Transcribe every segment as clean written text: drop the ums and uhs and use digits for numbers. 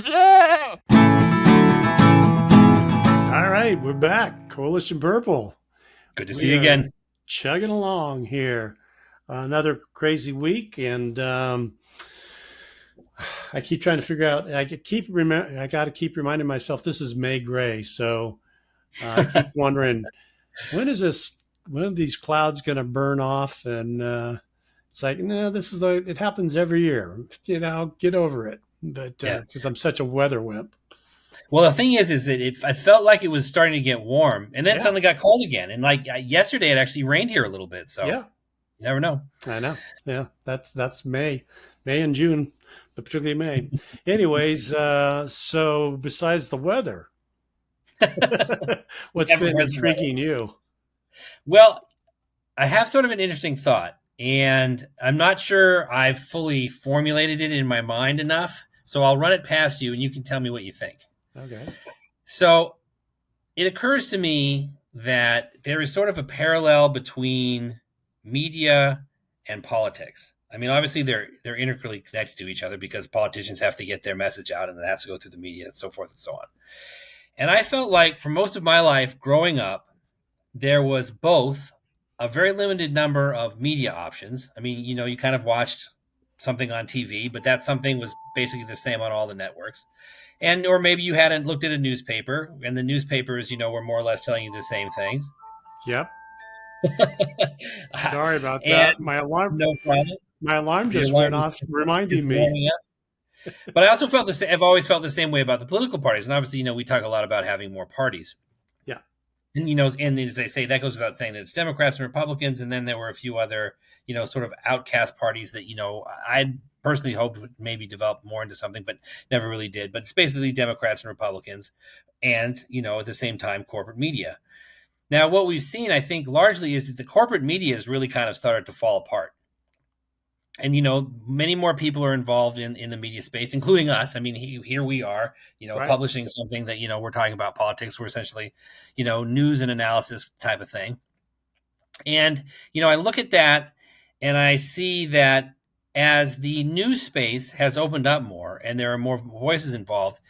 All right, we're back. Coalition Purple. Good to see We you are again. chugging along here. Another crazy week, and I keep trying to figure out. I got to keep reminding myself this is May Gray. So I keep wondering when is this? When are these clouds going to burn off? And it's like, no, this is it happens every year. Get over it. But Yeah. because I'm such a weather wimp. Well, the thing is that I felt like it was starting to get warm, and then it Yeah, suddenly got cold again. And like yesterday, it actually rained here a little bit. So yeah. you never know. I know. Yeah, that's May and June, but particularly May. Anyways, so besides the weather, what's Never been was weather. intriguing you? Well, I have sort of an interesting thought, and I'm not sure I've fully formulated it in my mind enough. So I'll run it past you, and you can tell me what you think. Okay. So it occurs to me that there is sort of a parallel between media and politics. I mean, obviously they're integrally connected to each other because politicians have to get their message out and it has to go through the media and so forth and so on. And I felt like for most of my life growing up, there was both a very limited number of media options. I mean, you kind of watched something on TV, but that something was basically the same on all the networks. And or maybe you hadn't looked at a newspaper, and the newspapers, were more or less telling you the same things. Yep. Sorry about And that. My alarm no problem. my alarm The just went alarm off is reminding me. warning us. But I also felt the same. I've always felt the same way about the political parties, and obviously, we talk a lot about having more parties. Yeah. And and as they say, that goes without saying that it's Democrats and Republicans, and then there were a few other, sort of outcast parties that I personally hoped would maybe develop more into something, but never really did. But it's basically Democrats and Republicans, and at the same time, corporate media. Now, what we've seen, I think, largely is that the corporate media has really kind of started to fall apart. And many more people are involved in the media space, including us. I mean, here we are, Right. publishing something that we're talking about politics. We're essentially, news and analysis type of thing. And I look at that and I see that as the news space has opened up more and there are more voices involved,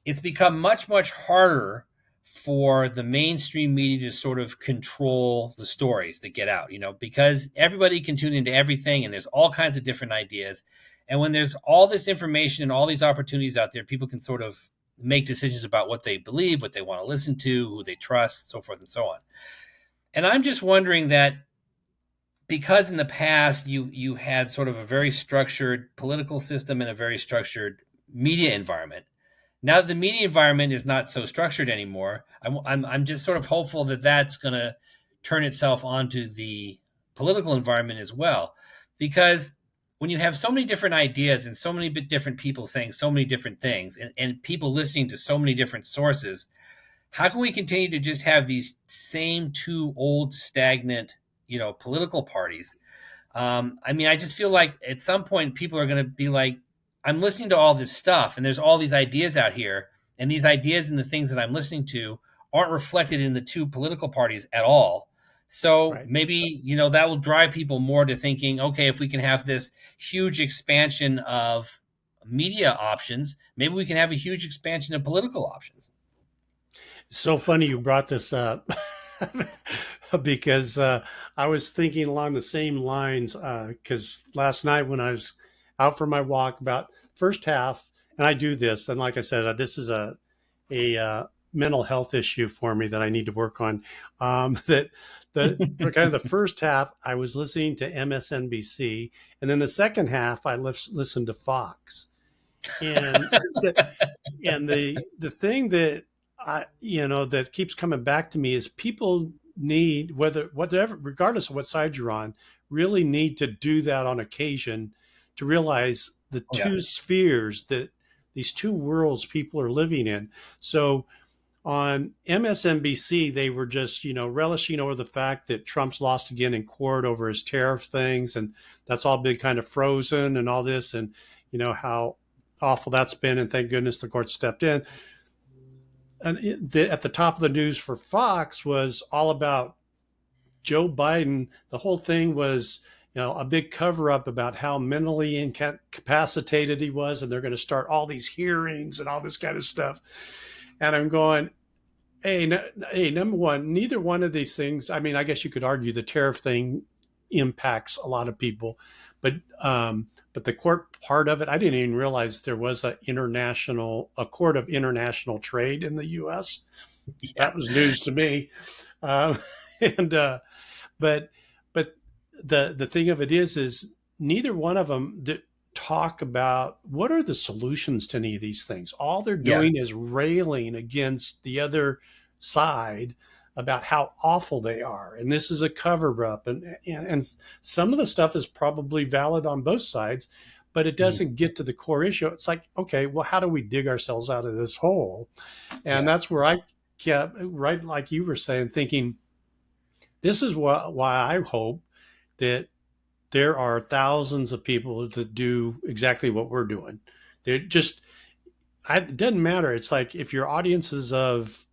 it's become much harder for the mainstream media to sort of control the stories that get out, because everybody can tune into everything and there's all kinds of different ideas. And when there's all this information and all these opportunities out there, people can sort of make decisions about what they believe, what they want to listen to, who they trust, so forth and so on. And I'm just wondering that because in the past you had sort of a very structured political system and a very structured media environment. Now that the media environment is not so structured anymore, I'm just sort of hopeful that that's going to turn itself onto the political environment as well, because when you have so many different ideas and so many different people saying so many different things and people listening to so many different sources, how can we continue to just have these same two old stagnant, political parties? I mean, I just feel like at some point people are going to be like, I'm listening to all this stuff and there's all these ideas out here, and these ideas and the things that I'm listening to aren't reflected in the two political parties at all. So Right. maybe, that will drive people more to thinking, okay, if we can have this huge expansion of media options, maybe we can have a huge expansion of political options. It's so funny you brought this up because I was thinking along the same lines. Because last night when I was out for my walk, about first half, and I do this, and like I said, this is a mental health issue for me that I need to work on. That for kind of the first half, I was listening to MSNBC, and then the second half, I listened to Fox. And the thing that that keeps coming back to me is people need whatever regardless of what side you're on really need to do that on occasion to realize the Yeah. two spheres that these two worlds people are living in. So on MSNBC, they were just, relishing over the fact that Trump's lost again in court over his tariff things. And that's all been kind of frozen and all this. And, how awful that's been. And thank goodness the court stepped in. And at the top of the news for Fox was all about Joe Biden. The whole thing was, a big cover up about how mentally incapacitated he was, and they're going to start all these hearings and all this kind of stuff. And I'm going, hey, hey, number one, neither one of these things. I mean, I guess you could argue the tariff thing impacts a lot of people, but but the court part of it, I didn't even realize there was a court of international trade in the U.S. Yeah. That was news to me. Um, and but but the thing of it is neither one of them talk about what are the solutions to any of these things. All they're Yeah. doing is railing against the other side about how awful they are, and this is a cover up, and some of the stuff is probably valid on both sides, but it Mhm. doesn't get to the core issue. It's like, okay, well, how do we dig ourselves out of this hole? And Yeah. that's where I kept, right, like you were saying, thinking this is why I hope that there are thousands of people that do exactly what we're doing. They're just, it doesn't matter. It's like if your audience is of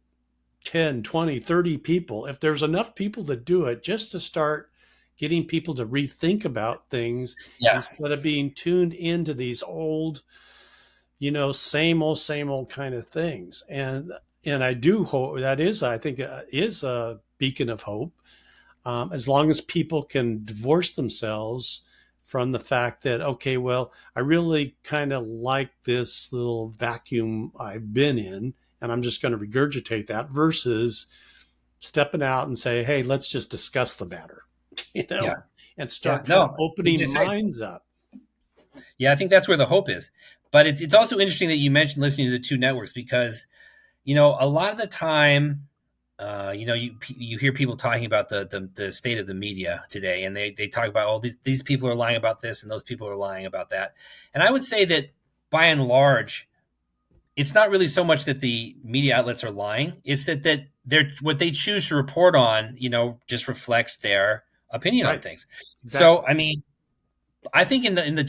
10, 20, 30 people, if there's enough people that do it just to start getting people to rethink about things Yeah. instead of being tuned into these old, same old kind of things. And I do hope that is, I think, is a beacon of hope, as long as people can divorce themselves from the fact that, okay, well, I really kind of like this little vacuum I've been in, and I'm just going to regurgitate that versus stepping out and say, hey, let's just discuss the matter, you Yeah. know, and Yeah. start kind of No, as I opening say, minds up. yeah, I think that's where the hope is. But it's also interesting that you mentioned listening to the two networks because a lot of the time, you hear people talking about the state of the media today, and they talk about, oh, these people are lying about this and those people are lying about that. And I would say that by and large, it's not really so much that the media outlets are lying; it's that they're what they choose to report on, just reflects their opinion on Right. things. So, Exactly. I mean, I think in the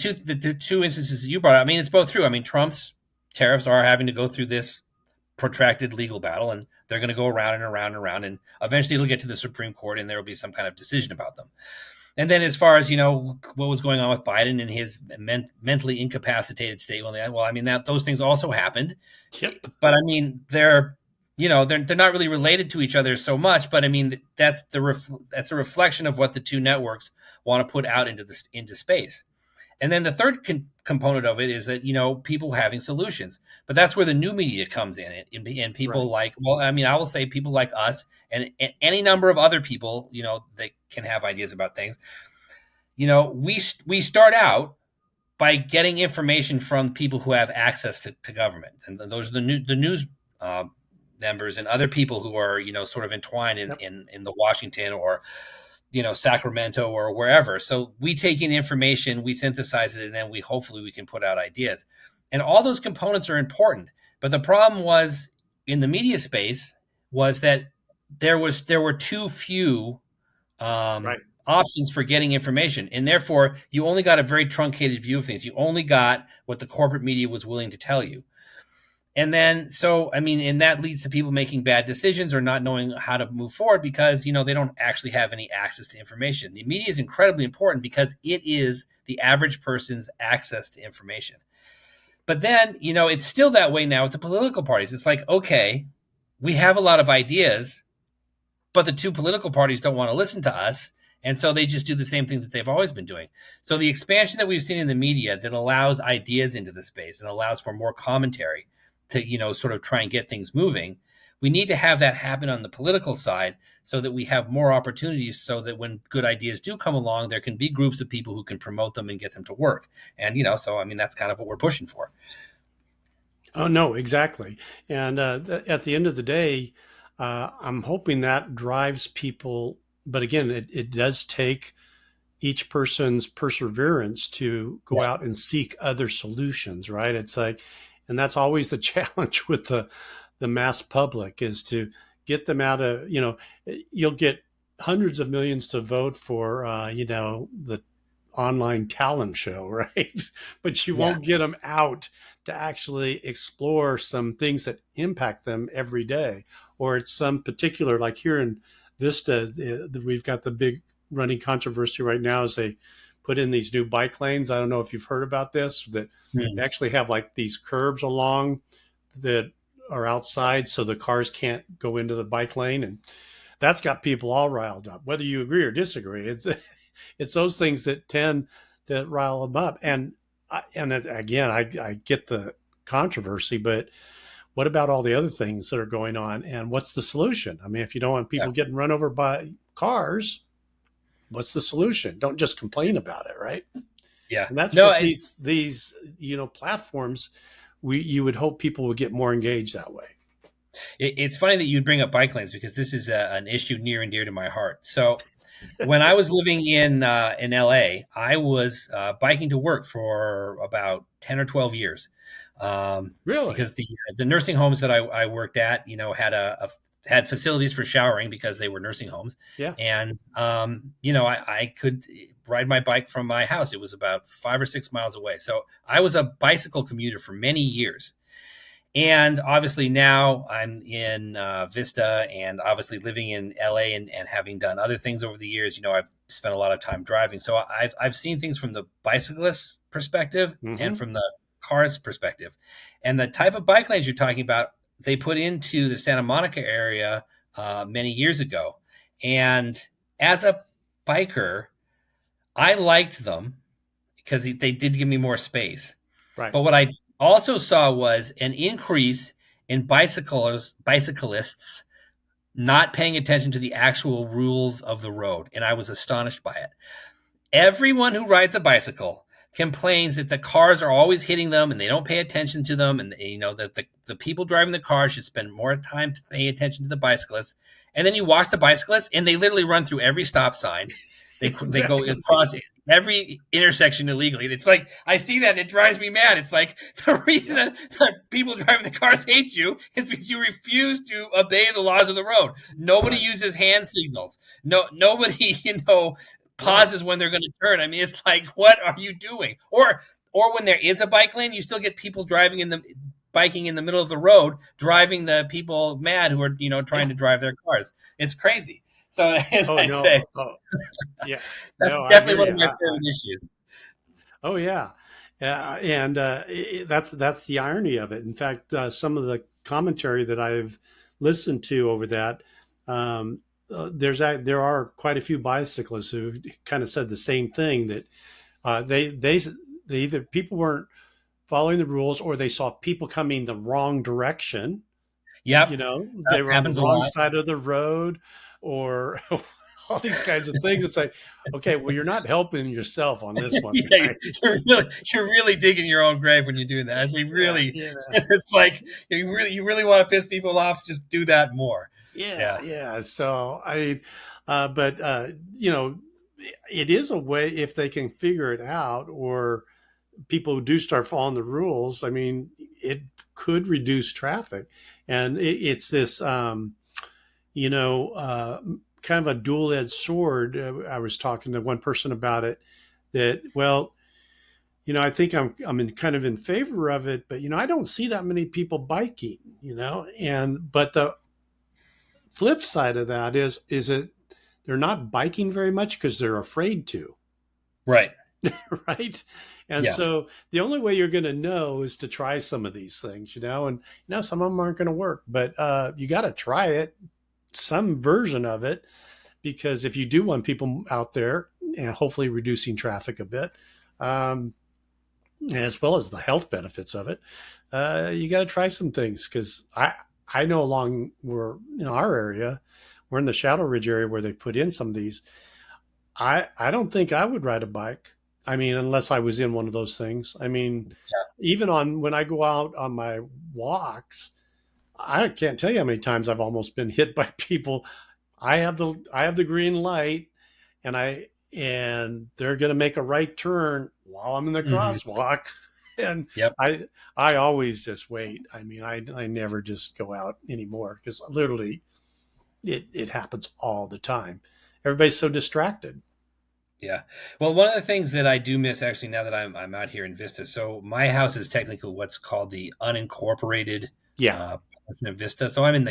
two instances that you brought up, I mean, it's both true. I mean, Trump's tariffs are having to go through this protracted legal battle, and they're going to go around and around and around, and eventually it'll get to the Supreme Court, and there will be some kind of decision about them. And then, as far as what was going on with Biden and his mentally incapacitated state, well, I mean that those things also happened, Yep. but I mean they're not really related to each other so much. But I mean that's a reflection of what the two networks want to put out into space. And then the third component of it is that people having solutions, but that's where the new media comes in, and people Right. like, well, I mean, I will say people like us and any number of other people, that can have ideas about things. We start out by getting information from people who have access to government, and those are the news uh, members and other people who are sort of entwined in Yep. in the Washington or Sacramento or wherever. So we take in information, we synthesize it, and then hopefully we can put out ideas. And all those components are important. But the problem was in the media space was that there were too few Right. options for getting information, and therefore you only got a very truncated view of things. You only got what the corporate media was willing to tell you. And then, so, I mean, and that leads to people making bad decisions or not knowing how to move forward because, they don't actually have any access to information. The media is incredibly important because it is the average person's access to information. But then, it's still that way now with the political parties. It's like, okay, we have a lot of ideas, but the two political parties don't want to listen to us. And so they just do the same thing that they've always been doing. So the expansion that we've seen in the media that allows ideas into the space and allows for more commentary to, sort of try and get things moving. We need to have that happen on the political side so that we have more opportunities so that when good ideas do come along, there can be groups of people who can promote them and get them to work. And, so I mean, that's kind of what we're pushing for. Oh no, exactly. And at the end of the day, I'm hoping that drives people. But again, it does take each person's perseverance to go Yeah. out and seek other solutions, right? It's like, and that's always the challenge with the mass public is to get them out of, you'll get hundreds of millions to vote for, the online talent show, right? But you Yeah. won't get them out to actually explore some things that impact them every day. Or it's some particular, like here in Vista, we've got the big running controversy right now is put in these new bike lanes. I don't know if you've heard about this, that they Mm. actually have like these curbs along that are outside so the cars can't go into the bike lane. And that's got people all riled up, whether you agree or disagree. It's those things that tend to rile them up. And again, I get the controversy, but what about all the other things that are going on? And what's the solution? I mean, if you don't want Yeah. people getting run over by cars, what's the solution? Don't just complain about it, right? Yeah. And that's No, what these platforms, we you would hope people would get more engaged that way. it's funny that you bring up bike lanes because this is an issue near and dear to my heart. So when I was living in LA, I was biking to work for about 10 or 12 years, Really? because the nursing homes that I worked at, had facilities for showering because they were nursing homes, Yeah. and I could ride my bike from my house. It was about 5 or 6 miles away, so I was a bicycle commuter for many years. And obviously now I'm in Vista, and obviously living in LA, and having done other things over the years, I've spent a lot of time driving. So I've seen things from the bicyclist perspective and Mm-hmm. from the car's perspective. And the type of bike lanes you're talking about, they put into the Santa Monica area many years ago. And as a biker, I liked them because they did give me more space. Right. But what I also saw was an increase in bicyclists not paying attention to the actual rules of the road, and I was astonished by it. Everyone who rides a bicycle complains that the cars are always hitting them and they don't pay attention to them, and that the people driving the car should spend more time to pay attention to the bicyclists. And then you watch the bicyclists, and they literally run through every stop sign. They go Exactly. across every intersection illegally. And it's like I see that and it drives me mad. It's like the reason Yeah. that people driving the cars hate you is because you refuse to obey the laws of the road. Nobody Right. uses hand signals. Nobody Right. pauses when they're going to turn. I mean, it's like, what are you doing? Or when there is a bike lane, you still get people driving in the biking in the middle of the road, driving the people mad who are trying Yeah. to drive their cars. It's crazy. So as Oh I say, no. Oh yeah. that's No, I definitely hear one you. of my favorite issues. Oh yeah, and that's the irony of it. In fact, some of the commentary that I've listened to over that, there are quite a few bicyclists who kind of said the same thing, that they either people weren't following the rules, or they saw people coming the wrong direction. Yep, They were on the happens a wrong lot. side of the road, or all these kinds of things. It's like, okay, well, you're not helping yourself on this one, Yeah, guy. you're really digging your own grave when you do that. It's Yeah, really, yeah, it's like you really want to piss people off. Just do that more. yeah, Yeah, yeah. So but it is a way, if they can figure it out, or people who do start following the rules. I mean, it could reduce traffic, and it's this, you know, uh, kind of a dual-edged sword. I was talking to one person about it. That, well, I think I'm kind of in favor of it, but I don't see that many people biking. And but the flip side of that is it they're not biking very much because they're afraid to, right. right? And Yeah, so the only way you're going to know is to try some of these things, and some of them aren't going to work, but you got to try it, some version of it, because if you do want people out there and hopefully reducing traffic a bit, um, as well as the health benefits of it, you got to try some things. Because I know along where in our area, we're in the Shadow Ridge area where they put in some of these. I don't think I would ride a bike. I mean, unless I was in one of those things. I mean, even on when I go out on my walks, I can't tell you how many times I've almost been hit by people. I have the green light, and they're going to make a right turn while I'm in the hmm, crosswalk, and yep, I always just wait. I mean, I never just go out anymore, because literally it happens all the time. Everybody's so distracted. yeah. Well, one of the things that I do miss actually now that I'm out here in Vista, so my house is technically what's called the unincorporated Yeah, uh, portion of Vista. So I'm in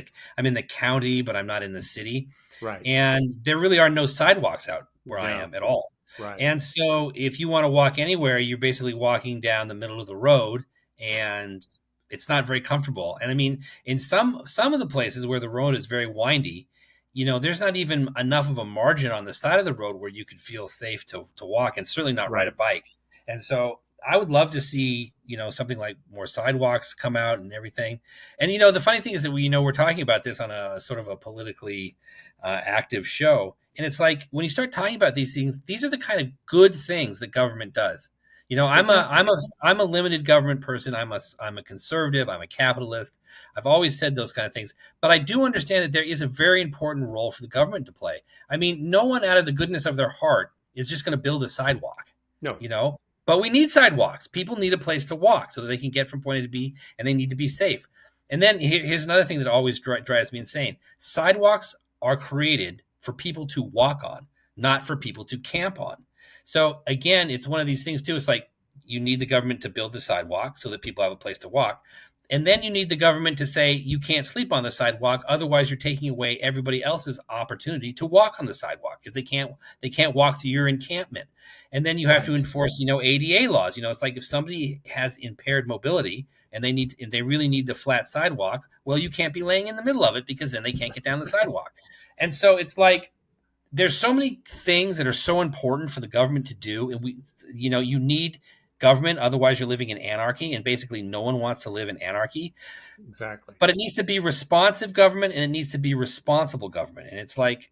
the county, but I'm not in the city. right. And there really are no sidewalks out where I No, am at all. Right. And so if you want to walk anywhere, you're basically walking down the middle of the road, and it's not very comfortable. And I mean, in some of the places where the road is very windy, there's not even enough of a margin on the side of the road where you could feel safe to walk, and certainly not ride a Right. bike. And so I would love to see, something like more sidewalks come out and everything. And the funny thing is that we're talking about this on a sort of a politically active show, and it's like when you start talking about these things, these are the kind of good things that government does. I'm a Exactly. I'm a I'm a limited government person. I'm a conservative. I'm a capitalist. I've always said those kind of things, but I do understand that there is a very important role for the government to play. I mean, no one out of the goodness of their heart is just going to build a sidewalk, No. you know. But we need sidewalks. People need a place to walk so that they can get from point A to B, and they need to be safe. And then here's another thing that always drives me insane: sidewalks are created for people to walk on, not for people to camp on. So again, it's one of these things too. It's like you need the government to build the sidewalk so that people have a place to walk. And then you need the government to say you can't sleep on the sidewalk, otherwise you're taking away everybody else's opportunity to walk on the sidewalk because they can't walk to your encampment. And then you have to Right. enforce, ADA laws. It's like if somebody has impaired mobility and they really need the flat sidewalk, well, you can't be laying in the middle of it because then they can't get down the sidewalk. And so it's like there's so many things that are so important for the government to do, and you need government, otherwise you're living in anarchy, and basically no one wants to live in anarchy. Exactly. But it needs to be responsive government, and it needs to be responsible government. And it's like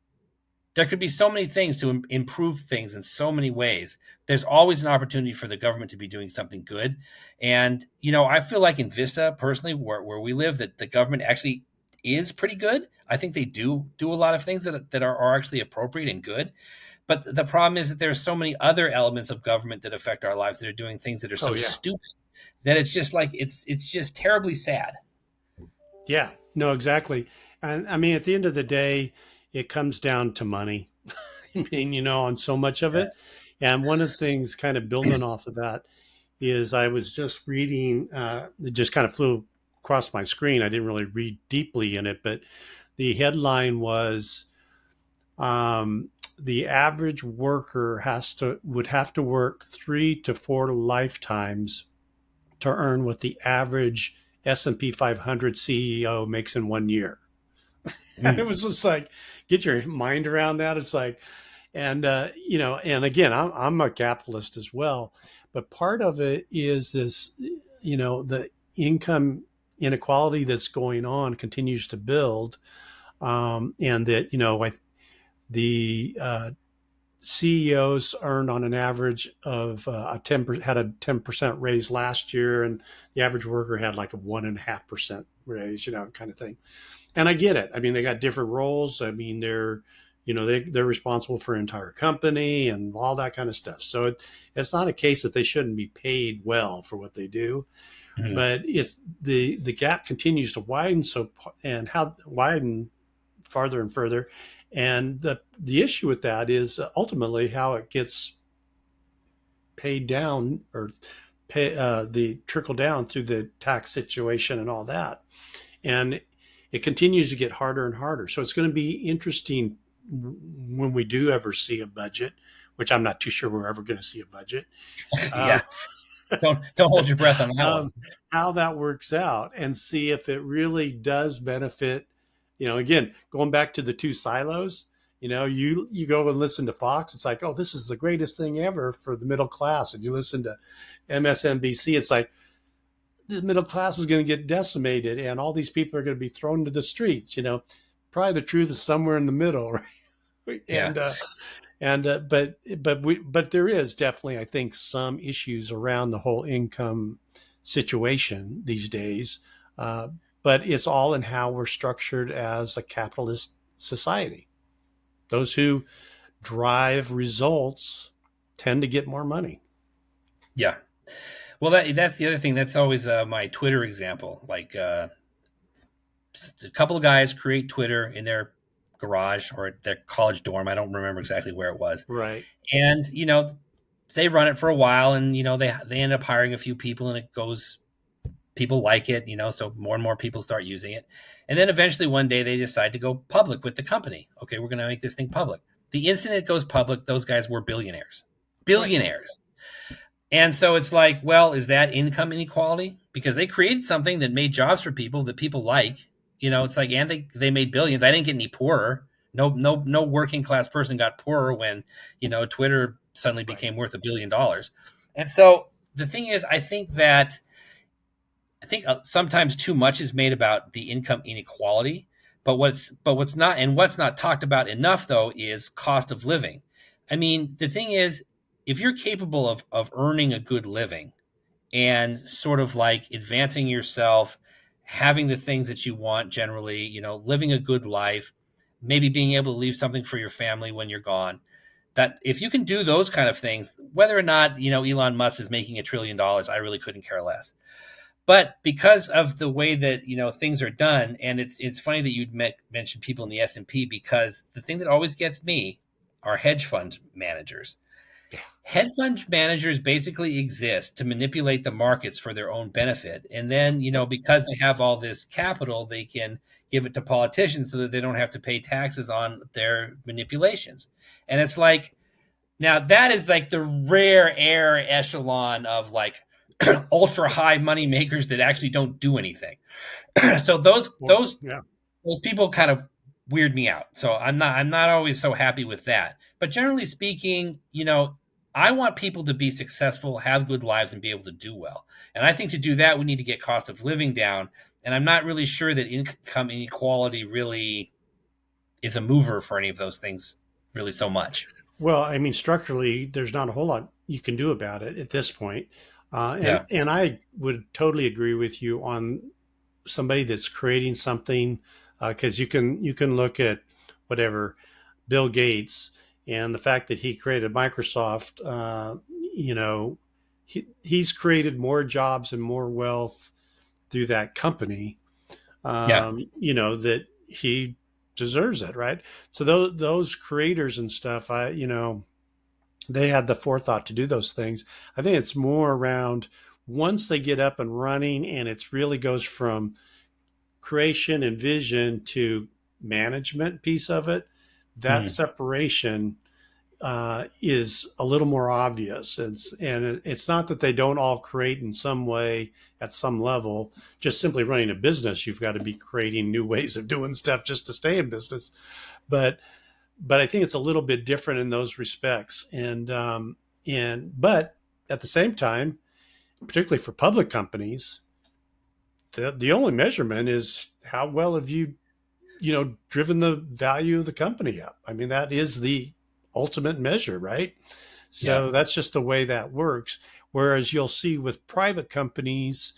there could be so many things to improve things in so many ways. There's always an opportunity for the government to be doing something good. And, I feel like in Vista, personally, where we live, that the government actually is pretty good. I think they do a lot of things that are actually appropriate and good. But the problem is that there's so many other elements of government that affect our lives that are doing things that are Oh so yeah. stupid that it's just like it's just terribly sad. Yeah. No, exactly. And I mean, at the end of the day, it comes down to money. I mean, on so much of Yeah. it. And one of the things kind of building off of that is I was just reading, it just kind of flew across my screen. I didn't really read deeply in it, but the headline was the average worker would have to work 3 to 4 lifetimes to earn what the average S&P 500 CEO makes in 1 year. And it Mm. was just like, get your mind around that. It's like, and and again, I'm a capitalist as well, but part of it is this, the income inequality that's going on continues to build, and that the CEOs earned on an average of had a 10% raise last year, and the average worker had like a 1.5% raise, kind of thing. And I get it. I mean, they got different roles. I mean, they're responsible for an entire company and all that kind of stuff. So it's not a case that they shouldn't be paid well for what they do, Mhm. but it's the gap continues to widen. So and how widen farther and further. And the issue with that is ultimately how it gets paid down or the trickle down through the tax situation and all that. And it continues to get harder and harder. So it's going to be interesting when we do ever see a budget, which I'm not too sure we're ever going to see a budget. Yeah. Um, Don't hold your breath on that one. um, how that works out and see if it really does benefit. Again, going back to the two silos, you go and listen to Fox, it's like, oh, this is the greatest thing ever for the middle class. And you listen to MSNBC, it's like the middle class is going to get decimated and all these people are going to be thrown into the streets. Probably the truth is somewhere in the middle, right? Yeah. But there is definitely, I think, some issues around the whole income situation these days. Uh, but it's all in how we're structured as a capitalist society. Those who drive results tend to get more money. Yeah. Well, that's the other thing. That's always my Twitter example. Like a couple of guys create Twitter in their garage or their college dorm. I don't remember exactly where it was. Right. And they run it for a while, and they end up hiring a few people, and it goes. People like it, so more and more people start using it. And then eventually one day they decide to go public with the company. Okay, we're going to make this thing public. The instant it goes public, those guys were billionaires. Right. Billionaires. And so it's like, well, is that income inequality? Because they created something that made jobs for people that people like. It's like, and they made billions. I didn't get any poorer. No working class person got poorer when, Twitter suddenly Right. became worth $1 billion. And so the thing is, I think sometimes too much is made about the income inequality, but what's not talked about enough though is cost of living. I mean, the thing is, if you're capable of earning a good living and sort of like advancing yourself, having the things that you want generally, living a good life, maybe being able to leave something for your family when you're gone. That if you can do those kind of things, whether or not, Elon Musk is making $1 trillion, I really couldn't care less. But because of the way that things are done, and it's funny that you'd mentioned people in the S&P, because the thing that always gets me are hedge fund managers. Yeah. Hedge fund managers basically exist to manipulate the markets for their own benefit, and then Yep. because they have all this capital, they can give it to politicians so that they don't have to pay taxes on their manipulations. And it's like, now that is like the rare air echelon of like ultra high money makers that actually don't do anything. So those Well, those yeah. those people kind of weird me out. So I'm not always so happy with that. But generally speaking, I want people to be successful, have good lives, and be able to do well. And I think to do that, we need to get cost of living down. And I'm not really sure that income inequality really is a mover for any of those things, really so much. Well, I mean, structurally, there's not a whole lot you can do about it at this point. And Yeah, and I would totally agree with you on somebody that's creating something, because you can look at whatever Bill Gates and the fact that he created Microsoft. You know, he's created more jobs and more wealth through that company. yeah, That he deserves it, right? So those creators and stuff, they had the forethought to do those things. I think it's more around once they get up and running, and it's really goes from creation and vision to management piece of it. That mhm, separation is a little more obvious. It's not that they don't all create in some way at some level. Just simply running a business, you've got to be creating new ways of doing stuff just to stay in business. But I think it's a little bit different in those respects. But at the same time, particularly for public companies, the only measurement is how well have you driven the value of the company up. I mean, that is the ultimate measure, right? yeah, So that's just the way that works. Whereas you'll see with private companies,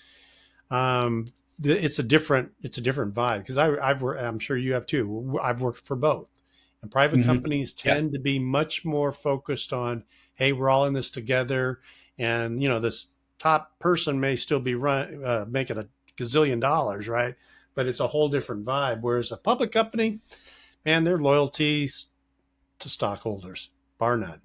um, it's a different vibe, because I've worked, I'm sure you have too. I've worked for both, and private mhm, companies yeah, tend to be much more focused on, hey, we're all in this together, and this top person may still be making a gazillion dollars, right? But it's a whole different vibe. Whereas a public company, man, their loyalties to stockholders, bar none.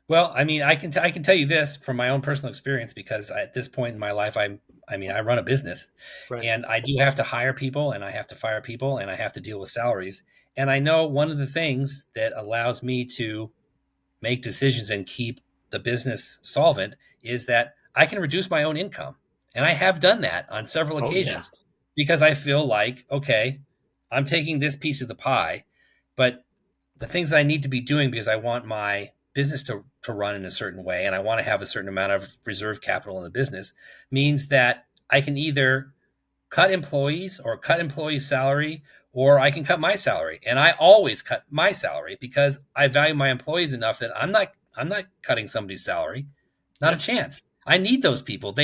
well, I mean, I can tell you this from my own personal experience, because at this point in my life, I mean, I run a business, Right. and I do have to hire people, and I have to fire people, and I have to deal with salaries. And I know one of the things that allows me to make decisions and keep the business solvent is that I can reduce my own income. And I have done that on several Oh yeah. occasions, because I feel like, okay, I'm taking this piece of the pie, but the things that I need to be doing because I want my business to run in a certain way and I want to have a certain amount of reserve capital in the business means that I can either cut employees or cut employees' salary, or I can cut my salary. And I always cut my salary because I value my employees enough that I'm not cutting somebody's salary. Not a Yeah. chance. I need those people.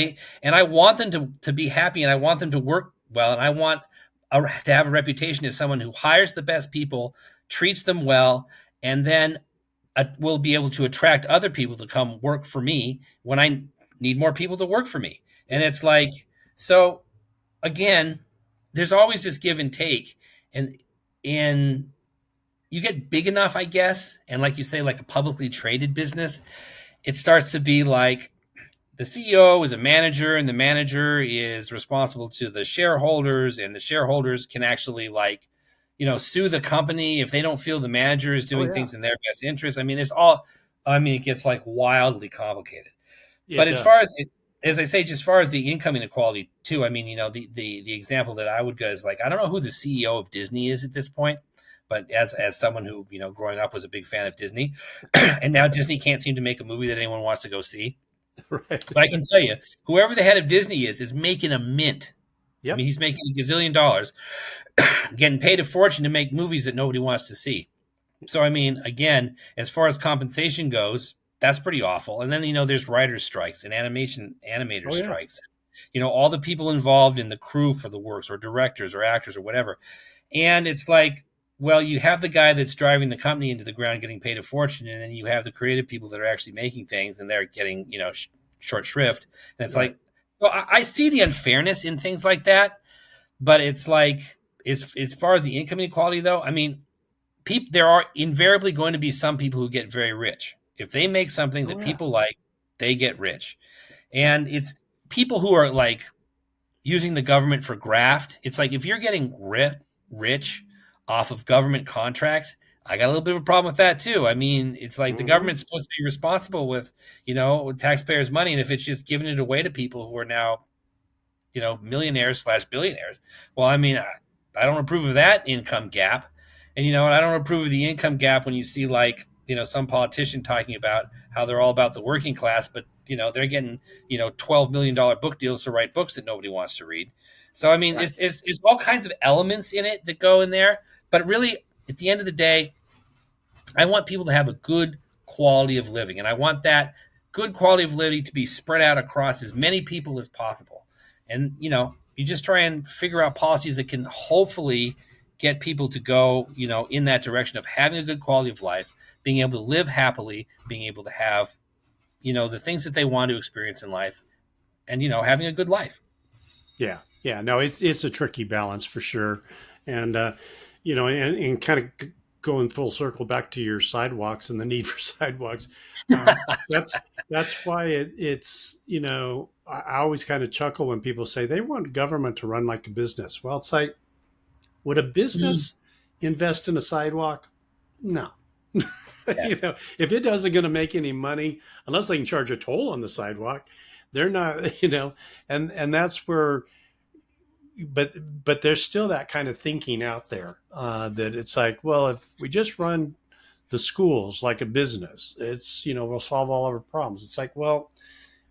And I want them to be happy, and I want them to work well, and I want to have a reputation as someone who hires the best people, treats them well, and then will be able to attract other people to come work for me when I need more people to work for me. And Yep. it's like, so again, there's always this give and take, and in you get big enough, I guess, and like you say, like a publicly traded business, it starts to be like the CEO is a manager, and the manager is responsible to the shareholders, and the shareholders can actually like sue the company if they don't feel the manager is Oh doing yeah, things in their best interest. I mean, it's all. I mean, it gets like wildly complicated. it But as far does. as as I say, just as far as the income inequality too, I mean, the example that I would go is like I don't know who the CEO of Disney is at this point, but as someone who growing up was a big fan of Disney, and now Disney can't seem to make a movie that anyone wants to go see. Right. But I can tell you, whoever the head of Disney is making a mint. I mean, Yep. he's making a gazillion dollars, getting paid a fortune to make movies that nobody wants to see. So I mean, again, as far as compensation goes, that's pretty awful. And then there's writers' strikes and animators Oh yeah. strikes. All the people involved in the crew for the works, or directors, or actors, or whatever. And it's like, well, you have the guy that's driving the company into the ground, getting paid a fortune, and then you have the creative people that are actually making things, and they're getting short shrift. And it's Right. like, well, I see the unfairness in things like that, but it's like, as far as the income inequality, though, I mean, there are invariably going to be some people who get very rich. If they make something Oh that yeah. people like, they get rich. And it's people who are like using the government for graft. It's like if you're getting rich off of government contracts, I got a little bit of a problem with that too. I mean, it's like the Hmm. government's supposed to be responsible with taxpayers' money, and if it's just giving it away to people who are now millionaires slash billionaires. Well, I mean, I don't approve of that income gap. And, I don't approve of the income gap when you see like, some politician talking about how they're all about the working class, but, they're getting, $12 million book deals to write books that nobody wants to read. So, I mean, Right. it's all kinds of elements in it that go in there. But really, at the end of the day, I want people to have a good quality of living, and I want that good quality of living to be spread out across as many people as possible. And you just try and figure out policies that can hopefully get people to go, in that direction of having a good quality of life, being able to live happily, being able to have, the things that they want to experience in life, and having a good life. Yeah. Yeah. No, it's a tricky balance for sure. And, and kind of going full circle back to your sidewalks and the need for sidewalks. Um, that's, that's why it's, I always kind of chuckle when people say they want government to run like a business. Well, it's like, would a Mm. business invest in a sidewalk? No. Yeah. If it doesn't going to make any money, unless they can charge a toll on the sidewalk, they're not, and that's where, but there's still that kind of thinking out there that it's like, well, if we just run the schools like a business, it's we'll solve all our problems. It's like, well,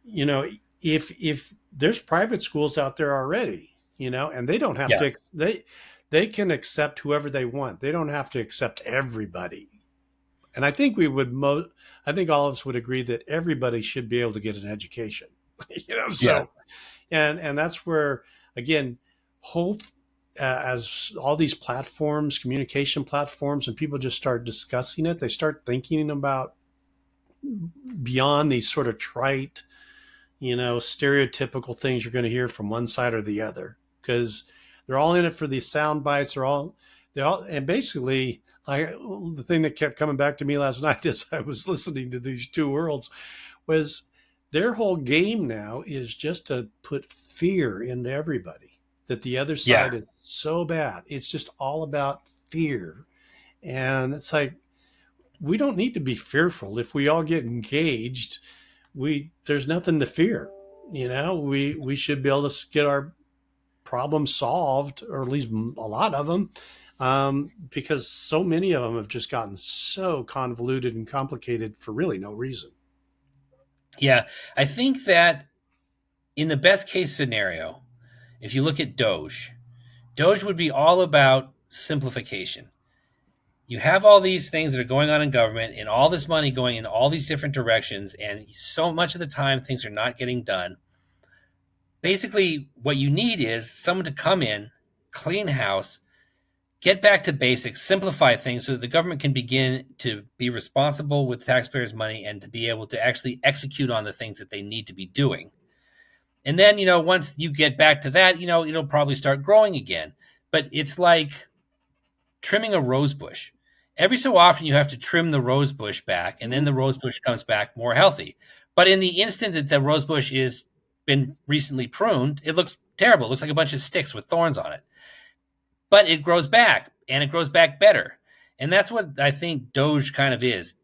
you know, if there's private schools out there already, and they don't have Yeah. to they can accept whoever they want. They don't have to accept everybody. And I think I think all of us would agree that everybody should be able to get an education. Yeah. So and that's where again hope as all these platforms, communication platforms, and people just start discussing it, they start thinking about beyond these sort of trite, stereotypical things you're going to hear from one side or the other, because they're all in it for these sound bites. And basically, the thing that kept coming back to me last night as I was listening to these two worlds was their whole game now is just to put fear into everybody that the other Yeah. side is so bad. It's just all about fear. And it's like, we don't need to be fearful. If we all get engaged, there's nothing to fear. We should be able to get our problems solved, or at least a lot of them, because so many of them have just gotten so convoluted and complicated for really no reason. Yeah. I think that in the best case scenario, if you look at Doge would be all about simplification. You have all these things that are going on in government and all this money going in all these different directions, and so much of the time things are not getting done. Basically, what you need is someone to come in, clean house, get back to basics, simplify things so that the government can begin to be responsible with taxpayers' money and to be able to actually execute on the things that they need to be doing. And then, once you get back to that, it'll probably start growing again. But it's like trimming a rose bush. Every so often, you have to trim the rose bush back, and then the rose bush comes back more healthy. But in the instant that the rose bush is been recently pruned, it looks terrible. It looks like a bunch of sticks with thorns on it. But it grows back. and it grows back better. And that's what I think Doge kind of is.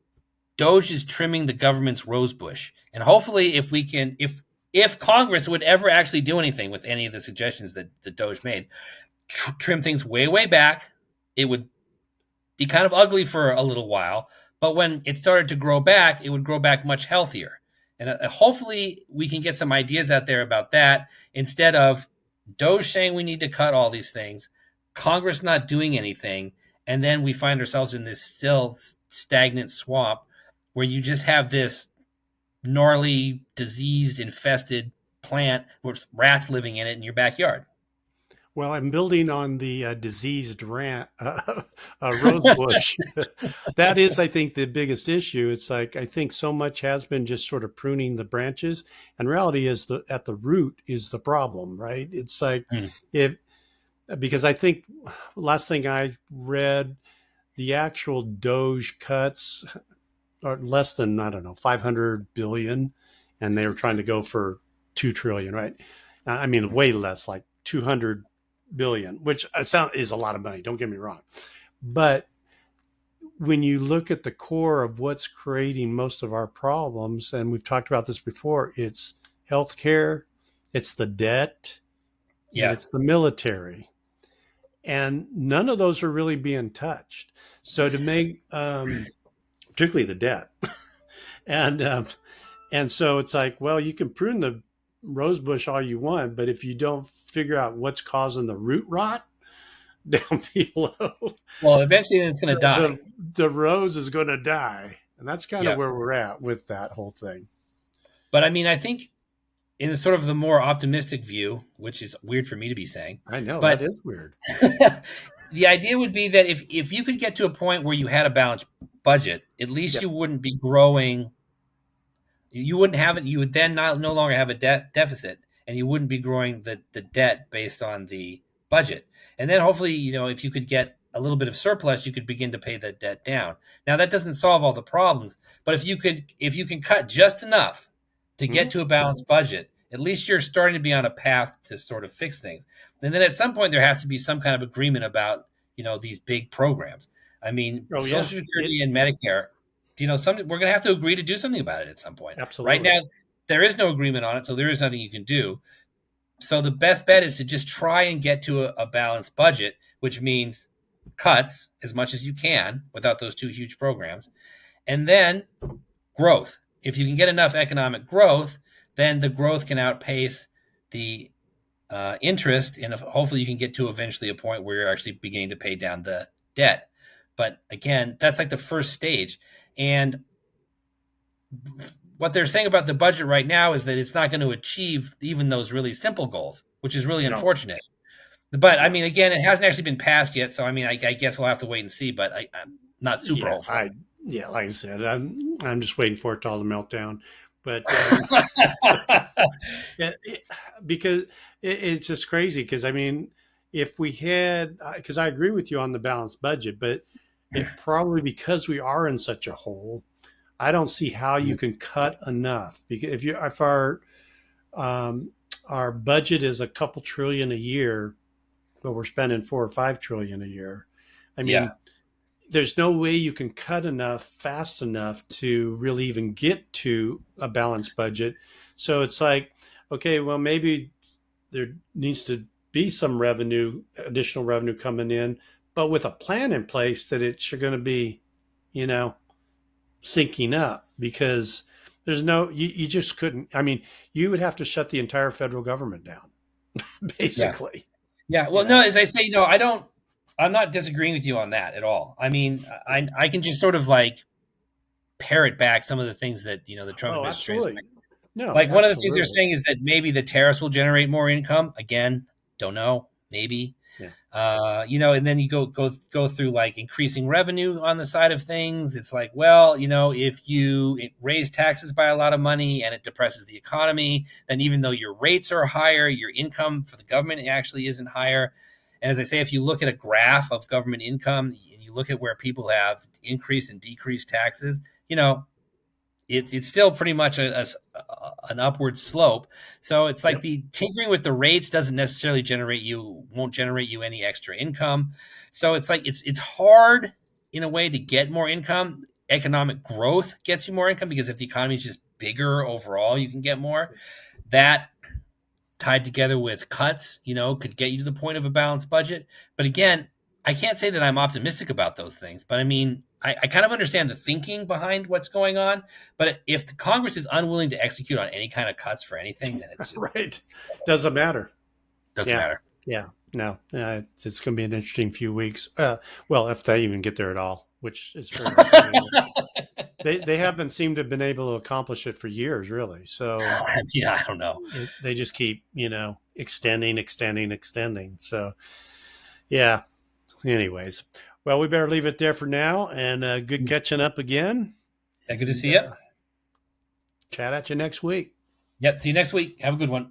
Doge is trimming the government's rose bush. And hopefully if Congress would ever actually do anything with any of the suggestions that the Doge made, trim things way, way back, it would be kind of ugly for a little while. But when it started to grow back, it would grow back much healthier. And hopefully we can get some ideas out there about that instead of Doge saying we need to cut all these things, Congress not doing anything, and then we find ourselves in this still stagnant swamp where you just have this gnarly, diseased, infested plant with rats living in it in your backyard. Well, I'm building on the diseased rose bush. That is, I think, the biggest issue. It's like I think so much has been just sort of pruning the branches, and reality is the at the root is the problem, right? It's like Mm. if because I think last thing I read, the actual Doge cuts are less than I don't know 500 billion, and they were trying to go for 2 trillion, right? I mean, way less, like 200 billion, which is a lot of money. Don't get me wrong, but when you look at the core of what's creating most of our problems, and we've talked about this before, it's healthcare, it's the debt, and Yeah. it's the military, and none of those are really being touched. So to make, particularly the debt, and so it's like, well, you can prune the rose bush all you want, but if you don't figure out what's causing the root rot down below, Well, eventually it's going to die. the the rose is going to die, and that's kind of Yeah. where we're at with that whole thing. But I mean, I think in sort of the more optimistic view, which is weird for me to be saying, I know that but is weird. the idea would be that if you could get to a point where you had a balanced budget, at least Yep. you wouldn't be growing. You wouldn't have it. You would then not no longer have a debt deficit, and you wouldn't be growing the debt based on the budget. And then hopefully, if you could get a little bit of surplus, you could begin to pay the debt down. Now that doesn't solve all the problems, but if you can cut just enough to get Mhm. to a balanced budget, at least you're starting to be on a path to sort of fix things. And then at some point, there has to be some kind of agreement about these big programs. I mean, Oh yeah, Social it Security and Medicare, we're going to have to agree to do something about it at some point. Right absolutely. now, there is no agreement on it, so there is nothing you can do. So the best bet is to just try and get to a balanced budget, which means cuts as much as you can without those two huge programs, and then growth. If you can get enough economic growth, then the growth can outpace the interest, and hopefully you can get to eventually a point where you're actually beginning to pay down the debt. But again, that's like the first stage. And what they're saying about the budget right now is that it's not going to achieve even those really simple goals, which is really No, unfortunate. But I no. mean, again, it hasn't actually been passed yet, so I mean, I guess we'll have to wait and see. But I'm not super Yeah, hopeful. yeah, like I said, I'm just waiting for it all to melt down. But yeah, because it's just crazy. Because I mean, if we had, because I agree with you on the balanced budget, but it probably because we are in such a hole, I don't see how you can cut enough. Because if um, our budget is a couple trillion a year, but we're spending 4 or 5 trillion a year. I Yeah, mean, there's no way you can cut enough fast enough to really even get to a balanced budget. So it's like, okay, well, maybe there needs to be some revenue, additional revenue coming in, but with a plan in place that it's going to be, you know, syncing up because you just couldn't. I mean, you would have to shut the entire federal government down, yeah, basically, yeah. you Well, no, know. as I say, I don't. I'm not disagreeing with you on that at all. I mean, I can just sort of like parrot back some of the things that the Trump Oh, administration. absolutely. No, Like one of the things they're absolutely. saying is that maybe the tariffs will generate more income. Again, don't know. Maybe. Yeah. And then you go through like increasing revenue on the side of things. It's like, well, if you raise taxes by a lot of money and it depresses the economy, then even though your rates are higher, your income for the government actually isn't higher. And as I say, if you look at a graph of government income and you look at where people have increased and decreased taxes, it's still pretty much an upward slope. So it's like Yep. the tinkering with the rates doesn't necessarily won't generate you any extra income. So it's like it's hard in a way to get more income. Economic growth gets you more income because if the economy is just bigger overall, you can get more. That tied together with cuts, could get you to the point of a balanced budget. But again, I can't say that I'm optimistic about those things. But I mean, I kind of understand the thinking behind what's going on. But if the Congress is unwilling to execute on any kind of cuts for anything, then it's just Right. Doesn't matter. doesn't Yeah. matter. Yeah. No, it's going to be an interesting few weeks. Well, if they even get there at all, which is very unlikely. They haven't seemed to have been able to accomplish it for years, really. So Yeah, I don't know. they just keep, extending, extending, extending. So yeah. Anyways, well, we better leave it there for now. And good catching up again. Yeah, good to And see you. chat at you next week. Yep. See you next week. Have a good one.